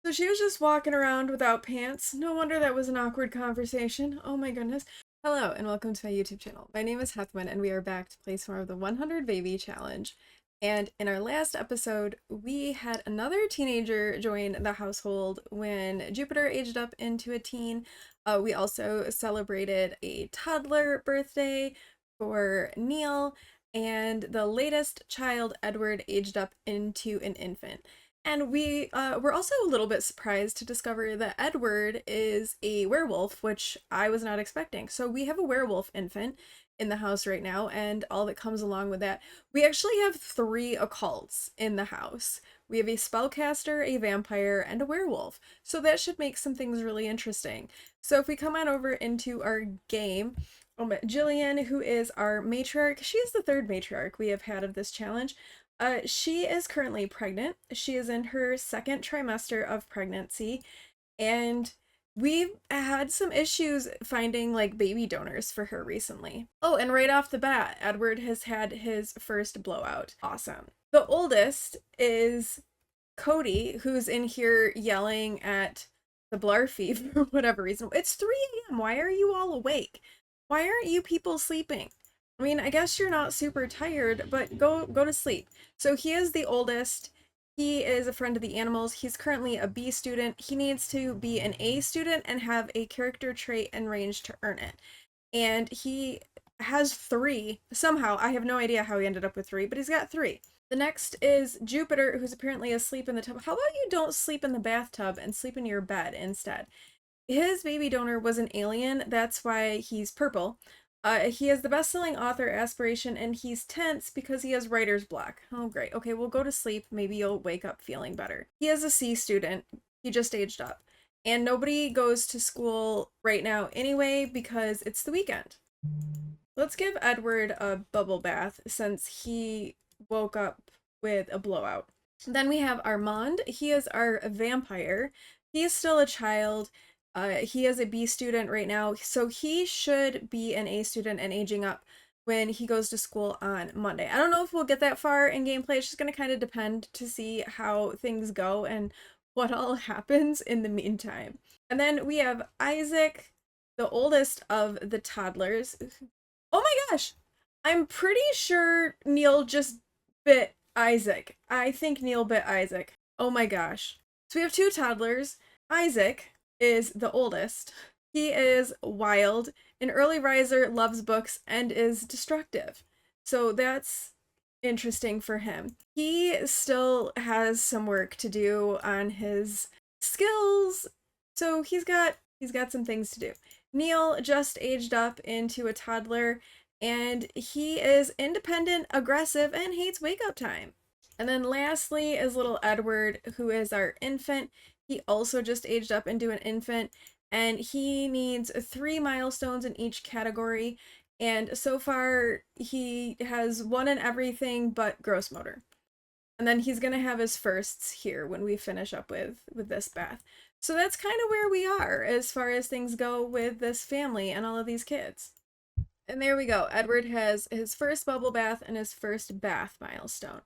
So she was just walking around without pants. No wonder that was an awkward conversation. Oh my goodness. Hello and welcome to my YouTube channel. My name is Heathwyn and we are back to play some more of the 100 Baby Challenge. And in our last episode, we had another teenager join the household when Jupiter aged up into a teen. We also celebrated a toddler birthday for Neil, and the latest child, Edward, aged up into an infant. And we were also a little bit surprised to discover that Edward is a werewolf, which I was not expecting. So we have a werewolf infant in the house right now, and all that comes along with that. We actually have 3 occults in the house. We have a spellcaster, a vampire, and a werewolf. So that should make some things really interesting. So if we come on over into our game, Jillian, who is our matriarch, she is the 3rd matriarch we have had of this challenge. She is currently pregnant. She is in her 2nd trimester of pregnancy, and we've had some issues finding like baby donors for her recently. Oh, and right off the bat, Edward has had his first blowout. Awesome. The oldest is Cody, who's in here yelling at the Blarfy for whatever reason. It's 3 a.m. Why are you all awake? Why aren't you people sleeping? I mean, I guess you're not super tired, but go to sleep. So he is the oldest. He is a friend of the animals. He's currently a B student. He needs to be an A student and have a character trait and range to earn it. And he has 3 somehow. I have no idea how he ended up with 3, but he's got 3. The next is Jupiter, who's apparently asleep in the tub. How about you don't sleep in the bathtub and sleep in your bed instead? His baby donor was an alien. That's why he's purple. He has the best-selling author aspiration, and he's tense because he has writer's block. Oh, great. Okay, we'll go to sleep. Maybe you'll wake up feeling better. He is a C student. He just aged up. And nobody goes to school right now anyway because it's the weekend. Let's give Edward a bubble bath since he woke up with a blowout. Then we have Armand. He is our vampire. He is still a child. He is a B student right now, so he should be an A student and aging up when he goes to school on Monday. I don't know if we'll get that far in gameplay. It's just going to kind of depend to see how things go and what all happens in the meantime. And then we have Isaac, the oldest of the toddlers. Oh my gosh! I'm pretty sure Neil just bit Isaac. I think Neil bit Isaac. Oh my gosh. So we have 2 toddlers. Isaac is the oldest. He is wild, an early riser, loves books, and is destructive. So that's interesting for him. He still has some work to do on his skills, so he's got some things to do. Neil just aged up into a toddler, and he is independent, aggressive, and hates wake-up time. And then lastly is little Edward, who is our infant. He also just aged up into an infant, and he needs 3 milestones in each category, and so far he has 1 in everything but gross motor. And then he's gonna have his firsts here when we finish up with this bath. So that's kind of where we are as far as things go with this family and all of these kids. And there we go. Edward has his first bubble bath and his first bath milestone.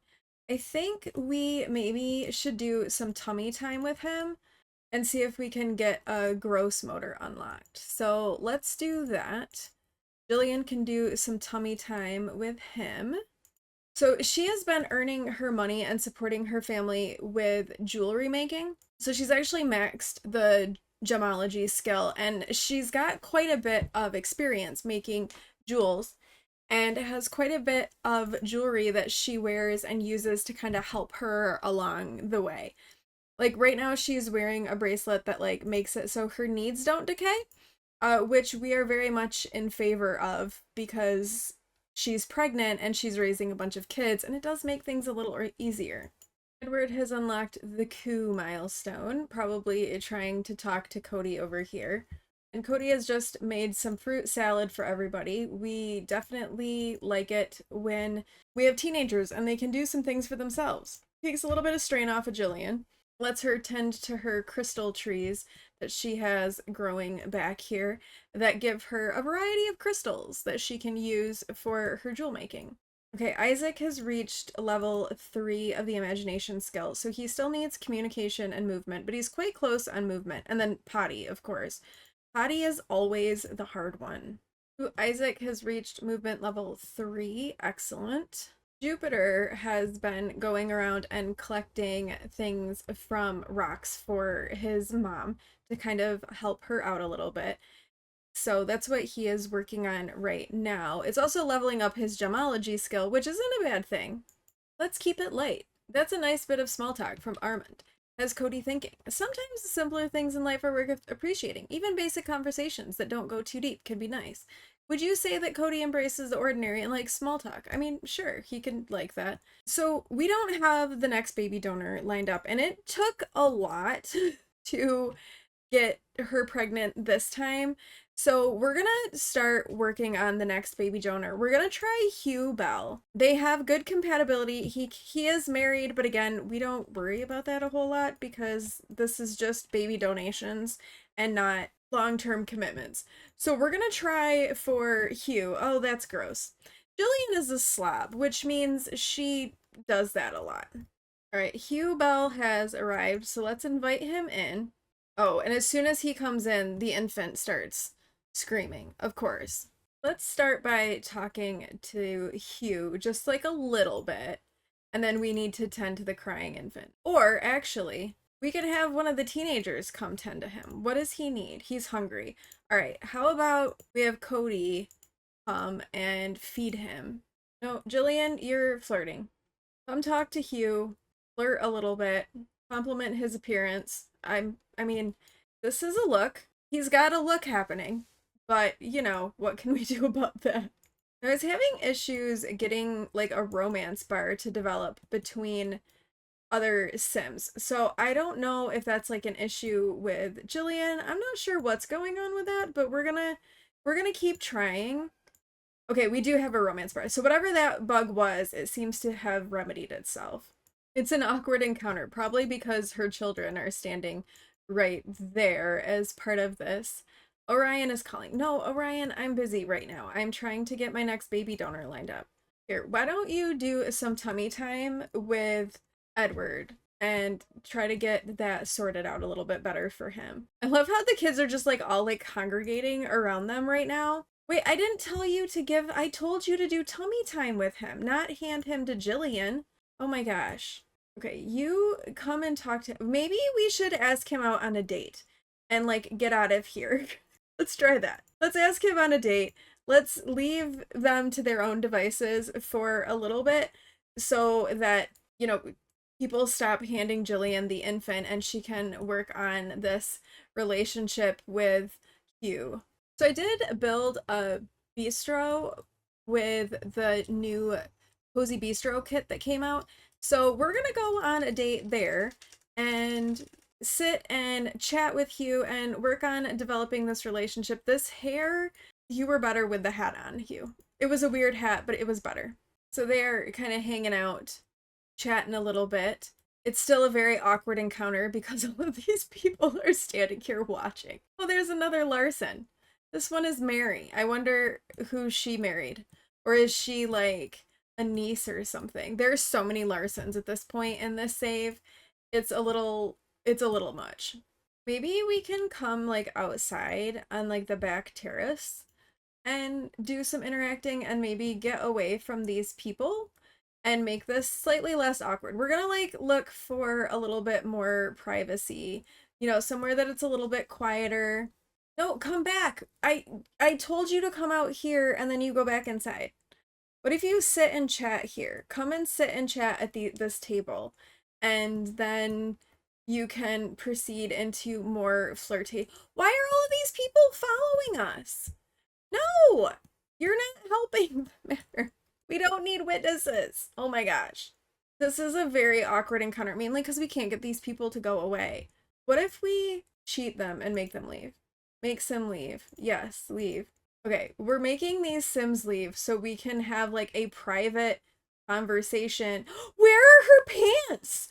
I think we maybe should do some tummy time with him and see if we can get a gross motor unlocked. So let's do that. Jillian can do some tummy time with him. So she has been earning her money and supporting her family with jewelry making. So she's actually maxed the gemology skill, and she's got quite a bit of experience making jewels and has quite a bit of jewelry that she wears and uses to kind of help her along the way. Like right now she's wearing a bracelet that like makes it so her needs don't decay, which we are very much in favor of because she's pregnant and she's raising a bunch of kids, and it does make things a little easier. Edward has unlocked the coup milestone, probably trying to talk to Cody over here. And Cody has just made some fruit salad for everybody. We definitely like it when we have teenagers and they can do some things for themselves. Takes a little bit of strain off of Jillian. Lets her tend to her crystal trees that she has growing back here that give her a variety of crystals that she can use for her jewel making. Okay, Isaac has reached level 3 of the imagination skill, so he still needs communication and movement, but he's quite close on movement. And then potty, of course. Potty is always the hard one. Ooh, Isaac has reached movement level 3. Excellent. Jupiter has been going around and collecting things from rocks for his mom to kind of help her out a little bit. So that's what he is working on right now. It's also leveling up his gemology skill, which isn't a bad thing. Let's keep it light. That's a nice bit of small talk from Armand. Has Cody thinking? Sometimes the simpler things in life are worth appreciating. Even basic conversations that don't go too deep can be nice. Would you say that Cody embraces the ordinary and likes small talk? I mean, sure, he can like that. So we don't have the next baby donor lined up, and it took a lot to get her pregnant this time. So we're gonna start working on the next baby donor. We're gonna try Hugh Bell. They have good compatibility. He is married, but again, we don't worry about that a whole lot because this is just baby donations and not long-term commitments. So we're gonna try for Hugh. Oh, that's gross. Jillian is a slob, which means she does that a lot. All right, Hugh Bell has arrived, so let's invite him in. Oh, and as soon as he comes in, the infant starts screaming, of course. Let's start by talking to Hugh just like a little bit, and then we need to tend to the crying infant. Or actually, we could have one of the teenagers come tend to him. What does he need? He's hungry. All right, how about we have Cody come and feed him? No, Jillian, you're flirting. Come talk to Hugh, flirt a little bit, compliment his appearance. I mean, this is a look. He's got a look happening. But, you know, what can we do about that? I was having issues getting like a romance bar to develop between other Sims. So I don't know if that's like an issue with Jillian. I'm not sure what's going on with that, but we're gonna keep trying. Okay, we do have a romance bar. So whatever that bug was, it seems to have remedied itself. It's an awkward encounter, probably because her children are standing right there as part of this. Orion is calling. No, Orion, I'm busy right now. I'm trying to get my next baby donor lined up. Here, why don't you do some tummy time with Edward and try to get that sorted out a little bit better for him. I love how the kids are just like all like congregating around them right now. Wait, I didn't tell you to give, I told you to do tummy time with him, not hand him to Jillian. Oh my gosh. Okay, you come and talk to him. Maybe we should ask him out on a date and like get out of here. Let's try that. Let's ask him on a date. Let's leave them to their own devices for a little bit so that, you know, people stop handing Jillian the infant and she can work on this relationship with Hugh. So I did build a bistro with the new Cozy Bistro kit that came out. So we're gonna go on a date there and sit and chat with Hugh and work on developing this relationship. This hair, you were better with the hat on, Hugh. It was a weird hat, but it was better. So they're kind of hanging out, chatting a little bit. It's still a very awkward encounter because all of these people are standing here watching. Oh, there's another Larson. This one is Mary. I wonder who she married. Or is she like a niece or something? There's so many Larsons at this point in this save. It's a little much. Maybe we can come like outside on like the back terrace and do some interacting and maybe get away from these people and make this slightly less awkward. We're gonna like look for a little bit more privacy, you know, somewhere that it's a little bit quieter. No, come back. I told you to come out here and then you go back inside. What if you sit and chat here? Come and sit and chat at this table and then you can proceed into more flirting. Why are all of these people following us? No, you're not helping the matter. We don't need witnesses. Oh my gosh. This is a very awkward encounter, mainly because we can't get these people to go away. What if we cheat them and make them leave? Make Sim leave. Yes, leave. Okay, we're making these Sims leave so we can have like a private conversation. Where are her pants?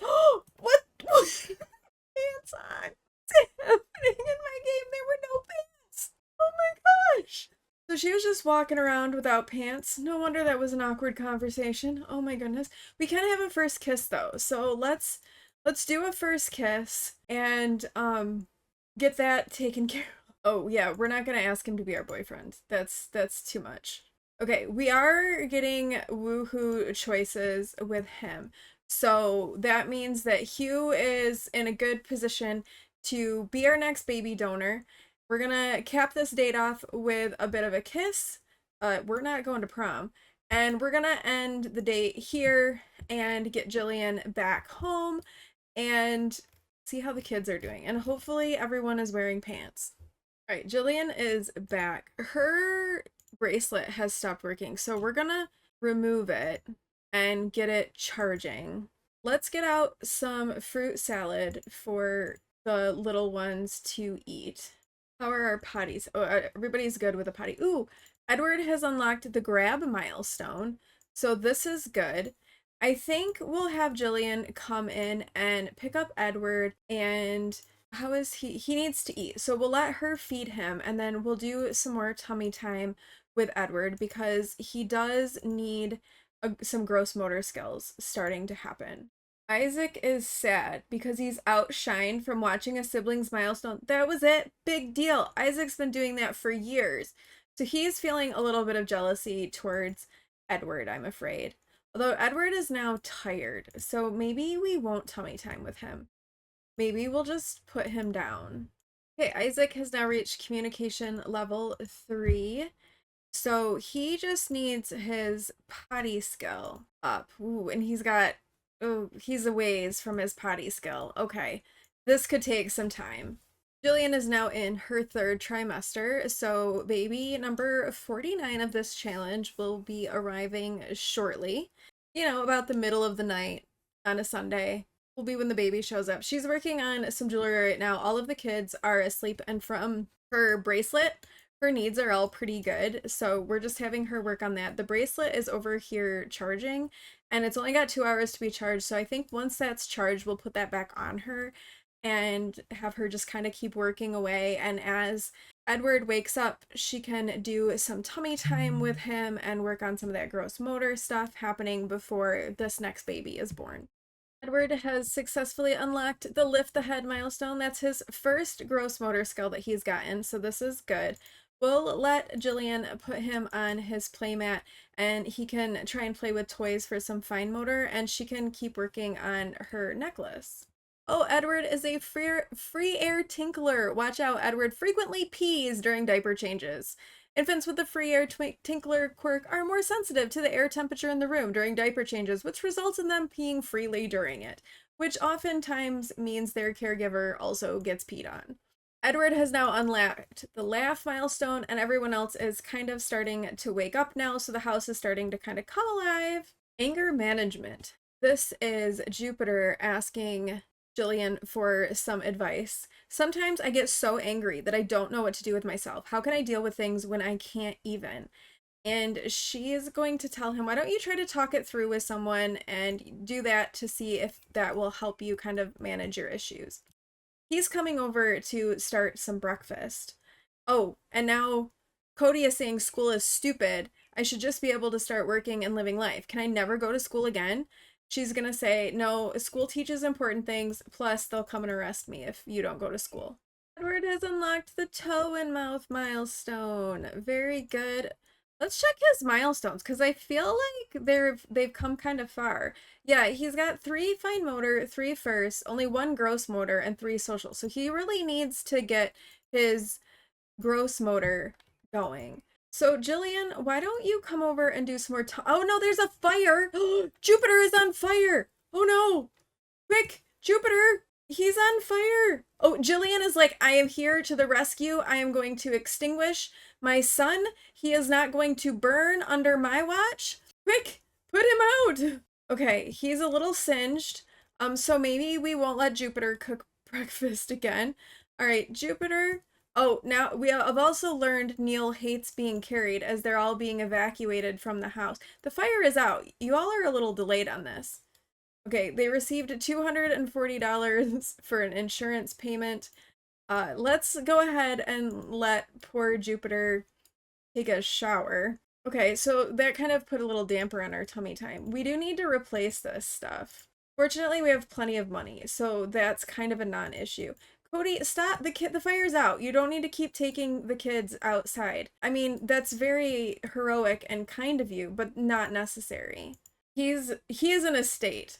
What? Pants on? What's happening in my game? There were no pants. Oh my gosh. So she was just walking around without pants. No wonder that was an awkward conversation. Oh my goodness. We can have a first kiss though. So let's do a first kiss and get that taken care of. Oh yeah, we're not going to ask him to be our boyfriend. That's too much. Okay, we are getting woohoo choices with him. So that means that Hugh is in a good position to be our next baby donor. We're gonna cap this date off with a bit of a kiss. We're not going to prom. And we're gonna end the date here and get Jillian back home and see how the kids are doing. And hopefully everyone is wearing pants. All right, Jillian is back. Her bracelet has stopped working, so we're gonna remove it and get it charging. Let's get out some fruit salad for the little ones to eat. How are our potties? Oh, everybody's good with a potty. Ooh, Edward has unlocked the grab milestone, so this is good. I think we'll have Jillian come in and pick up Edward, and how is he? He needs to eat. So we'll let her feed him, and then we'll do some more tummy time with Edward because he does need some gross motor skills starting to happen. Isaac is sad because he's outshined from watching a sibling's milestone. That was it. Big deal. Isaac's been doing that for years. So he's feeling a little bit of jealousy towards Edward, I'm afraid. Although Edward is now tired, so maybe we won't tummy time with him. Maybe we'll just put him down. Okay, Isaac has now reached communication level 3. So he just needs his potty skill up. Ooh, and he's a ways from his potty skill. Okay, this could take some time. Jillian is now in her 3rd trimester, so baby number 49 of this challenge will be arriving shortly. You know, about the middle of the night on a Sunday will be when the baby shows up. She's working on some jewelry right now. All of the kids are asleep, and from her bracelet, her needs are all pretty good, so we're just having her work on that. The bracelet is over here charging, and it's only got 2 hours to be charged, so I think once that's charged, we'll put that back on her and have her just kind of keep working away. And as Edward wakes up, she can do some tummy time with him and work on some of that gross motor stuff happening before this next baby is born. Edward has successfully unlocked the lift the head milestone. That's his first gross motor skill that he's gotten, so this is good. We'll let Jillian put him on his playmat and he can try and play with toys for some fine motor, and she can keep working on her necklace. Oh, Edward is a free air tinkler. Watch out, Edward frequently pees during diaper changes. Infants with the free air tinkler quirk are more sensitive to the air temperature in the room during diaper changes, which results in them peeing freely during it, which oftentimes means their caregiver also gets peed on. Edward has now unlocked the laugh milestone, and everyone else is kind of starting to wake up now, so the house is starting to kind of come alive. Anger management. This is Jupiter asking Jillian for some advice. Sometimes I get so angry that I don't know what to do with myself. How can I deal with things when I can't even? And she is going to tell him, why don't you try to talk it through with someone and do that to see if that will help you kind of manage your issues. He's coming over to start some breakfast. Oh, and now Cody is saying school is stupid. I should just be able to start working and living life. Can I never go to school again? She's gonna say, no, school teaches important things, plus they'll come and arrest me if you don't go to school. Edward has unlocked the toe and mouth milestone. Very good. Let's check his milestones because I feel like they've come kind of far. Yeah, he's got 3 fine motor, 3 first, only 1 gross motor, and 3 social. So he really needs to get his gross motor going. So Jillian, why don't you come over and do some more oh no, there's a fire! Jupiter is on fire! Oh no! Quick, Jupiter! He's on fire! Oh, Jillian is like, I am here to the rescue. I am going to extinguish my son. He is not going to burn under my watch. Quick, put him out! Okay, he's a little singed. So maybe we won't let Jupiter cook breakfast again. All right, Jupiter. Oh, now we have also learned Neil hates being carried as they're all being evacuated from the house. The fire is out. You all are a little delayed on this. Okay, they received $240 for an insurance payment. Let's go ahead and let poor Jupiter take a shower. Okay, so that kind of put a little damper on our tummy time. We do need to replace this stuff. Fortunately, we have plenty of money, so that's kind of a non-issue. Cody, stop. The fire's out. You don't need to keep taking the kids outside. I mean, that's very heroic and kind of you, but not necessary. He is in a state.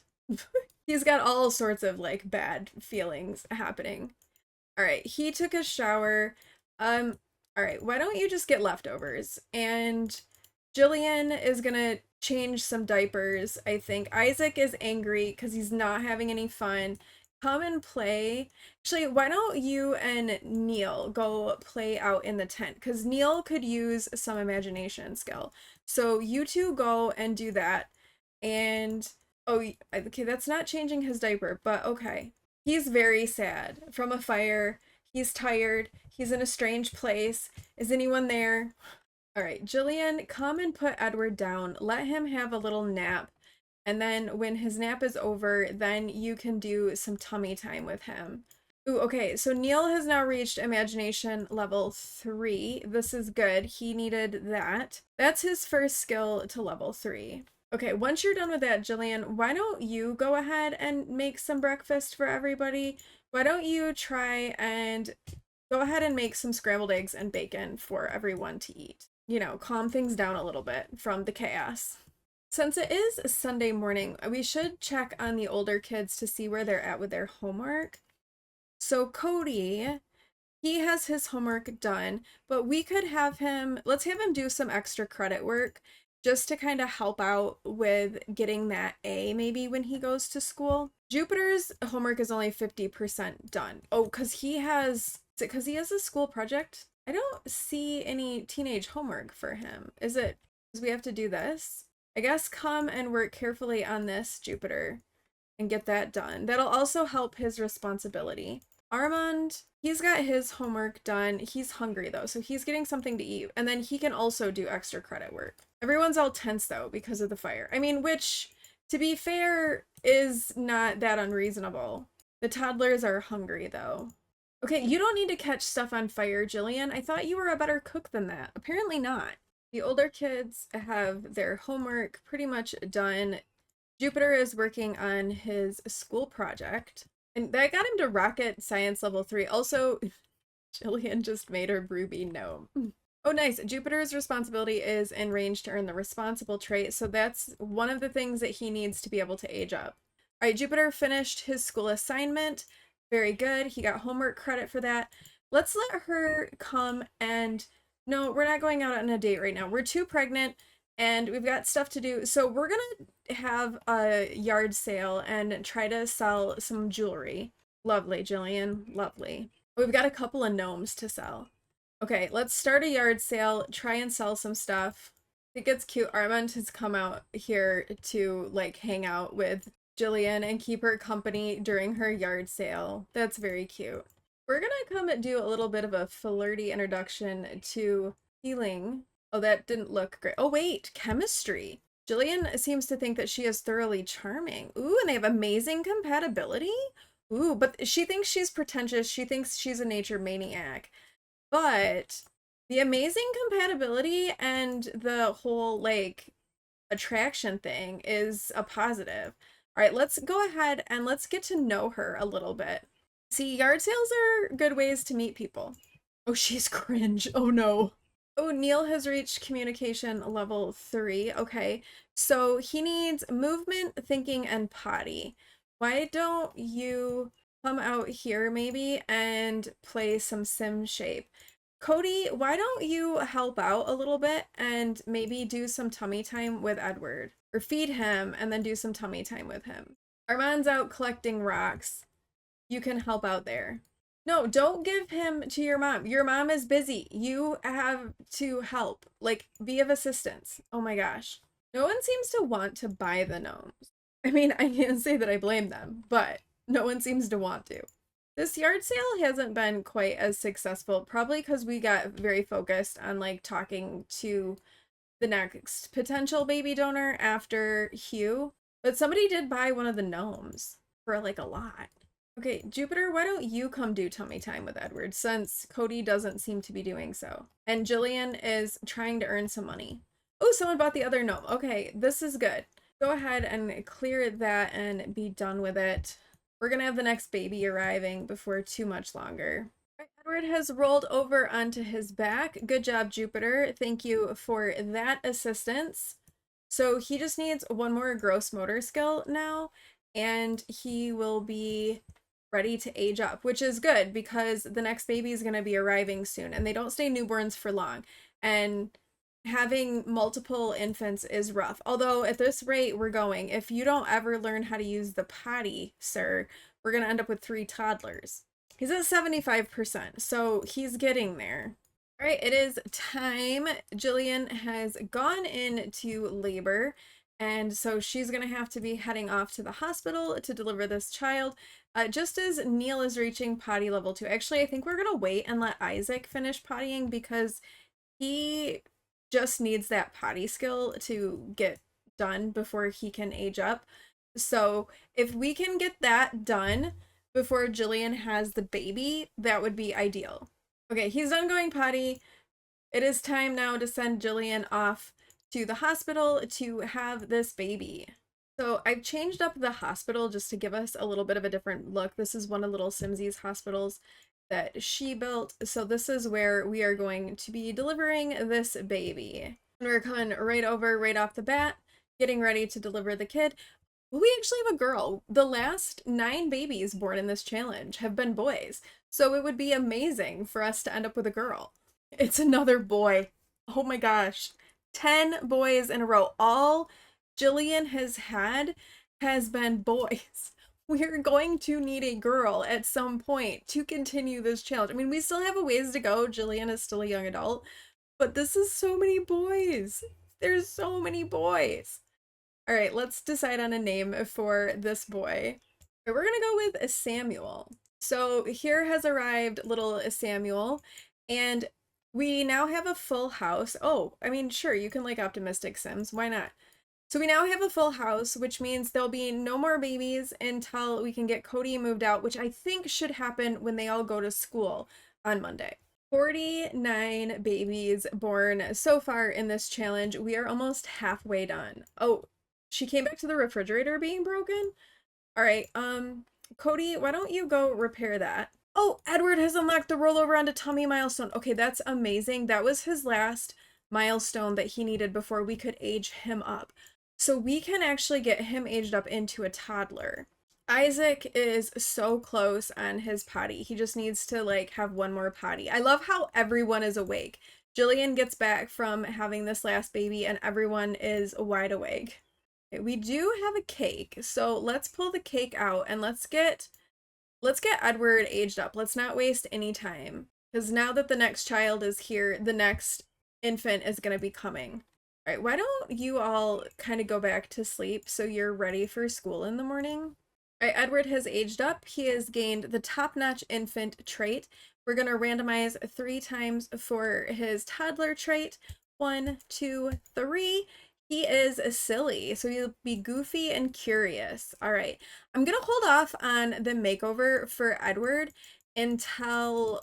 He's got all sorts of like bad feelings happening. All right, he took a shower. All right, why don't you just get leftovers? And Jillian is gonna change some diapers, I think. Isaac is angry because he's not having any fun. Come and play. Actually, why don't you and Neil go play out in the tent? Because Neil could use some imagination skill. So you two go and do that. And, oh, okay, that's not changing his diaper, but okay. He's very sad from a fire. He's tired. He's in a strange place. Is anyone there? All right, Jillian, come and put Edward down. Let him have a little nap. And then when his nap is over, then you can do some tummy time with him. Ooh, okay, so Neil has now reached imagination level 3. This is good. He needed that. That's his first skill to level 3. Okay, once you're done with that, Jillian, why don't you go ahead and make some breakfast for everybody? Why don't you try and go ahead and make some scrambled eggs and bacon for everyone to eat? You know, calm things down a little bit from the chaos. Since it is Sunday morning, we should check on the older kids to see where they're at with their homework. So Cody, he has his homework done, but we could have him, let's have him do some extra credit work just to kind of help out with getting that A maybe when he goes to school. Jupiter's homework is only 50% done. Oh, because he has, is it because he has a school project? I don't see any teenage homework for him. Is it because we have to do this? I guess come and work carefully on this, Jupiter, and get that done. That'll also help his responsibility. Armand, he's got his homework done. He's hungry though, so he's getting something to eat. And then he can also do extra credit work. Everyone's all tense though because of the fire. I mean, which, to be fair, is not that unreasonable. The toddlers are hungry though. Okay, you don't need to catch stuff on fire, Jillian. I thought you were a better cook than that. Apparently not. The older kids have their homework pretty much done. Jupiter is working on his school project. And that got him to rocket science level 3. Also, Jillian just made her Ruby gnome. Oh, nice. Jupiter's responsibility is in range to earn the responsible trait. So that's one of the things that he needs to be able to age up. All right, Jupiter finished his school assignment. Very good. He got homework credit for that. Let's let her come and... No, we're not going out on a date right now. We're too pregnant and we've got stuff to do. So we're gonna have a yard sale and try to sell some jewelry. Lovely, Jillian. Lovely. We've got a couple of gnomes to sell. Okay, let's start a yard sale, try and sell some stuff. I think it's cute. Armand has come out here to like hang out with Jillian and keep her company during her yard sale. That's very cute. We're gonna come and do a little bit of a flirty introduction to healing. Oh, that didn't look great. Oh wait, chemistry. Jillian seems to think that she is thoroughly charming. Ooh, and they have amazing compatibility? Ooh, but she thinks she's pretentious. She thinks she's a nature maniac. But the amazing compatibility and the whole like attraction thing is a positive. All right, let's go ahead and let's get to know her a little bit. See, yard sales are good ways to meet people. Oh, she's cringe. Oh no. Oh, Neil has reached communication level 3. Okay, so he needs movement, thinking, and potty. Why don't you come out here maybe and play some sim shape? Cody, why don't you help out a little bit and maybe do some tummy time with Edward? Or feed him and then do some tummy time with him. Armand's out collecting rocks. You can help out there. No, don't give him to your mom. Your mom is busy. You have to help. Like, be of assistance. Oh my gosh. No one seems to want to buy the gnomes. I mean, I can't say that I blame them, but no one seems to want to. This yard sale hasn't been quite as successful, probably because we got very focused on like talking to the next potential baby donor after Hugh. But somebody did buy one of the gnomes for like a lot. Okay, Jupiter, why don't you come do tummy time with Edward since Cody doesn't seem to be doing so? And Jillian is trying to earn some money. Oh, someone bought the other gnome. Okay, this is good. Go ahead and clear that and be done with it. We're gonna have the next baby arriving before too much longer. Edward has rolled over onto his back. Good job, Jupiter. Thank you for that assistance. So he just needs one more gross motor skill now, and he will be ready to age up, which is good because the next baby is going to be arriving soon and they don't stay newborns for long. And having multiple infants is rough. Although at this rate we're going, if you don't ever learn how to use the potty, sir, we're going to end up with 3 toddlers. He's at 75%, so he's getting there. All right, it is time. Jillian has gone into labor, and so she's going to have to be heading off to the hospital to deliver this child, just as Neil is reaching potty level 2. Actually, I think we're going to wait and let Isaac finish pottying because he just needs that potty skill to get done before he can age up. So if we can get that done before Jillian has the baby, that would be ideal. Okay, he's done going potty. It is time now to send Jillian off to the hospital to have this baby. So I've changed up the hospital just to give us a little bit of a different look. This is one of Little Simsy's hospitals that she built. So this is where we are going to be delivering this baby. And we're coming right over right off the bat, getting ready to deliver the kid. We actually have a girl. The last 9 babies born in this challenge have been boys. So it would be amazing for us to end up with a girl. It's another boy. Oh my gosh. 10 boys in a row. All Jillian has had has been boys. We're going to need a girl at some point to continue this challenge. I mean, we still have a ways to go. Jillian is still a young adult, but this is so many boys. There's so many boys. All right, let's decide on a name for this boy. We're gonna go with Samuel. So here has arrived little Samuel, and we now have a full house. Oh, I mean, sure, you can like optimistic Sims. Why not? So we now have a full house, which means there'll be no more babies until we can get Cody moved out, which I think should happen when they all go to school on Monday. 49 babies born so far in this challenge. We are almost halfway done. Oh, she came back to the refrigerator being broken? All right, Cody, why don't you go repair that? Oh, Edward has unlocked the rollover onto tummy milestone. Okay, that's amazing. That was his last milestone that he needed before we could age him up. So we can actually get him aged up into a toddler. Isaac is so close on his potty. He just needs to like have one more potty. I love how everyone is awake. Jillian gets back from having this last baby and everyone is wide awake. We do have a cake, so let's pull the cake out and let's get Edward aged up. Let's not waste any time because now that the next child is here, the next infant is going to be coming. All right, why don't you all kind of go back to sleep so you're ready for school in the morning? All right, Edward has aged up. He has gained the top-notch infant trait. We're going to randomize 3 times for his toddler trait. 1, 2, 3. He is silly, so he'll be goofy and curious. All right, I'm gonna hold off on the makeover for Edward until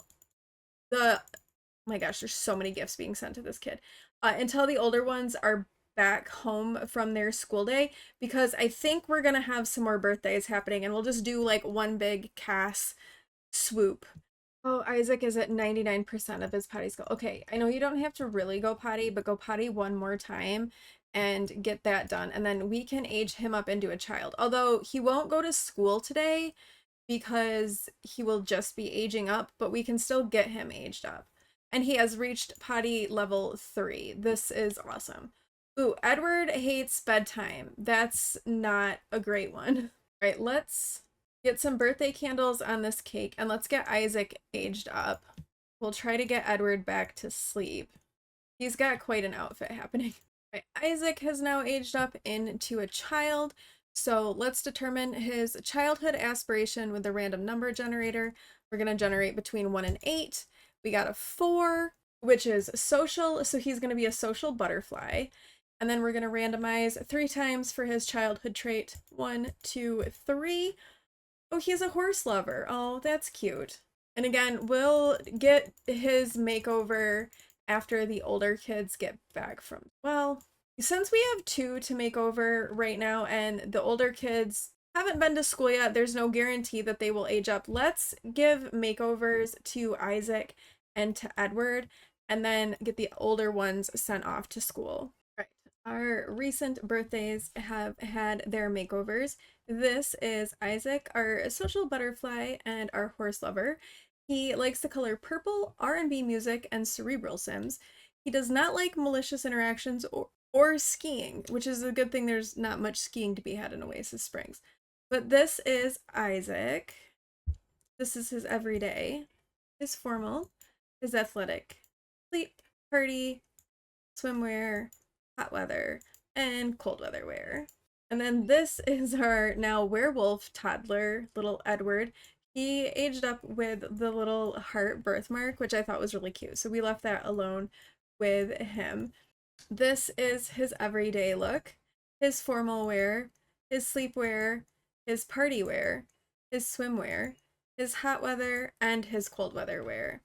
the, oh my gosh, there's so many gifts being sent to this kid. Until the older ones are back home from their school day, because I think we're gonna have some more birthdays happening and we'll just do like one big Cass swoop. Oh, Isaac is at 99% of his potty skill. Okay, I know you don't have to really go potty, but go potty one more time and get that done. And then we can age him up into a child. Although he won't go to school today because he will just be aging up, but we can still get him aged up. And he has reached potty level 3. This is awesome. Ooh, Edward hates bedtime. That's not a great one. All right, let's get some birthday candles on this cake and let's get Isaac aged up. We'll try to get Edward back to sleep. He's got quite an outfit happening. Right, Isaac has now aged up into a child. So let's determine his childhood aspiration with the random number generator. We're going to generate between 1 and 8. We got a 4, which is social. So he's going to be a social butterfly. And then we're going to randomize 3 times for his childhood trait. 1, 2, 3. Oh, he's a horse lover. Oh, that's cute. And again, we'll get his makeover after the older kids get back from, well, since we have two to make over right now and the older kids haven't been to school yet, there's no guarantee that they will age up. Let's give makeovers to Isaac and to Edward and then get the older ones sent off to school. Right. Our recent birthdays have had their makeovers. This is Isaac, our social butterfly and our horse lover. He likes the color purple, R&B music, and cerebral sims. He does not like malicious interactions or skiing, which is a good thing there's not much skiing to be had in Oasis Springs. But this is Isaac. This is his everyday, his formal, his athletic, sleep, party, swimwear, hot weather, and cold weather wear. And then this is our now werewolf toddler, little Edward. He aged up with the little heart birthmark, which I thought was really cute. So we left that alone with him. This is his everyday look, his formal wear, his sleepwear, his party wear, his swimwear, his hot weather, and his cold weather wear.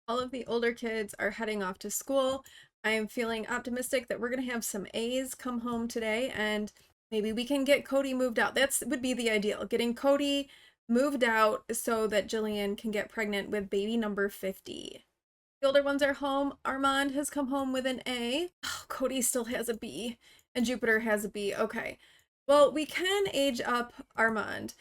All of the older kids are heading off to school. I am feeling optimistic that we're going to have some A's come home today and maybe we can get Cody moved out. That would be the ideal, getting Cody moved out so that Jillian can get pregnant with baby number 50. The older ones are home. Armand has come home with an A. Oh, Cody still has a B and Jupiter has a B. Okay. Well, we can age up Armand.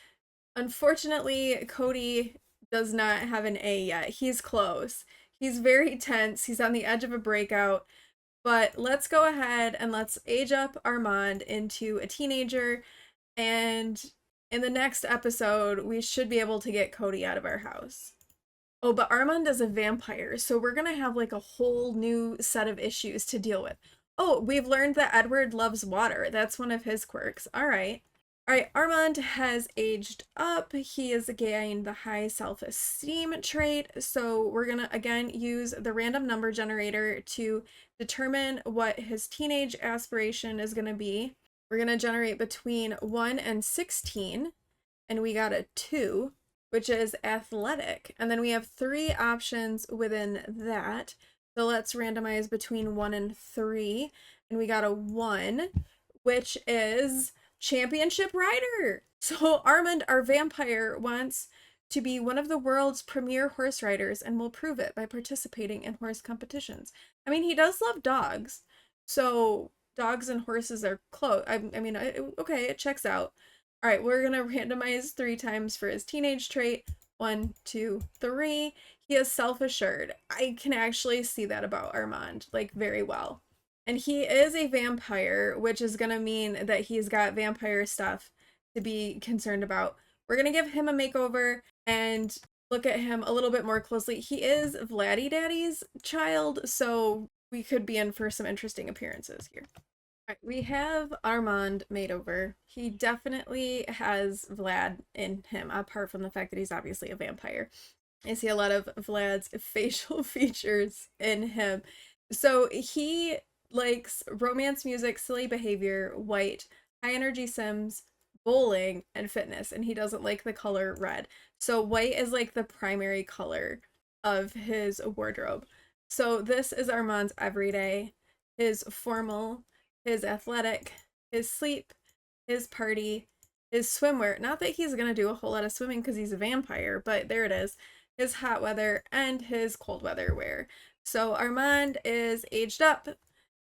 Unfortunately, Cody does not have an A yet. He's close. He's very tense. He's on the edge of a breakout. But let's go ahead and let's age up Armand into a teenager. And in the next episode, we should be able to get Cody out of our house. Oh, but Armand is a vampire, so we're gonna have like a whole new set of issues to deal with. Oh, we've learned that Edward loves water. That's one of his quirks. All right. All right, Armand has aged up. He is gained the high self-esteem trait. So we're gonna again use the random number generator to determine what his teenage aspiration is gonna be. We're gonna generate between 1 and 16, and we got a 2, which is athletic. And then we have 3 options within that. So let's randomize between 1 and 3, and we got a 1, which is championship rider. So Armand, our vampire, wants to be one of the world's premier horse riders and will prove it by participating in horse competitions. I mean, he does love dogs. So dogs and horses are close. I mean, okay, it checks out. All right, we're gonna randomize 3 times for his teenage trait. 1, 2, 3. He is self-assured. I can actually see that about Armand, like, very well. And he is a vampire, which is gonna mean that he's got vampire stuff to be concerned about. We're gonna give him a makeover and look at him a little bit more closely. He is Vladdy Daddy's child, so we could be in for some interesting appearances here. Right, we have Armand made over. He definitely has Vlad in him, apart from the fact that he's obviously a vampire. I see a lot of Vlad's facial features in him. So he likes romance music, silly behavior, white, high energy sims, bowling, and fitness, and he doesn't like the color red. So white is like the primary color of his wardrobe. So this is Armand's everyday, his formal, his athletic, his sleep, his party, his swimwear. Not that he's gonna do a whole lot of swimming because he's a vampire, but there it is. His hot weather and his cold weather wear. So Armand is aged up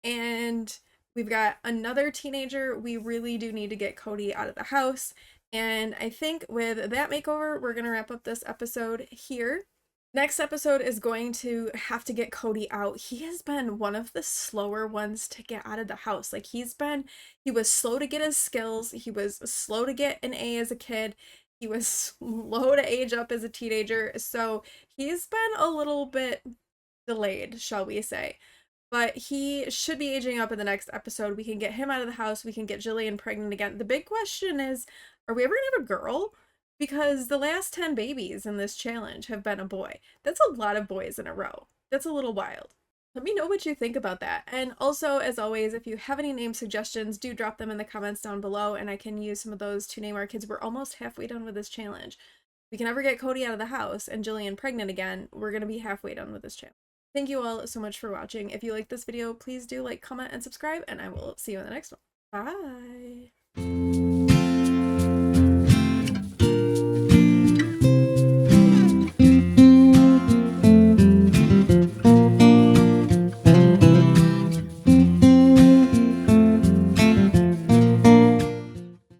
and we've got another teenager. We really do need to get Cody out of the house. And I think with that makeover, we're gonna wrap up this episode here. Next episode is going to have to get Cody out. He has been one of the slower ones to get out of the house. Like he was slow to get his skills. He was slow to get an A as a kid. He was slow to age up as a teenager. So he's been a little bit delayed, shall we say. But he should be aging up in the next episode. We can get him out of the house. We can get Jillian pregnant again. The big question is, are we ever gonna have a girl? Because the last 10 babies in this challenge have been a boy. That's a lot of boys in a row. That's a little wild. Let me know what you think about that. And also, as always, if you have any name suggestions, do drop them in the comments down below and I can use some of those to name our kids. We're almost halfway done with this challenge. If we can ever get Cody out of the house and Jillian pregnant again, we're going to be halfway done with this challenge. Thank you all so much for watching. If you like this video, please do like, comment, and subscribe, and I will see you in the next one. Bye!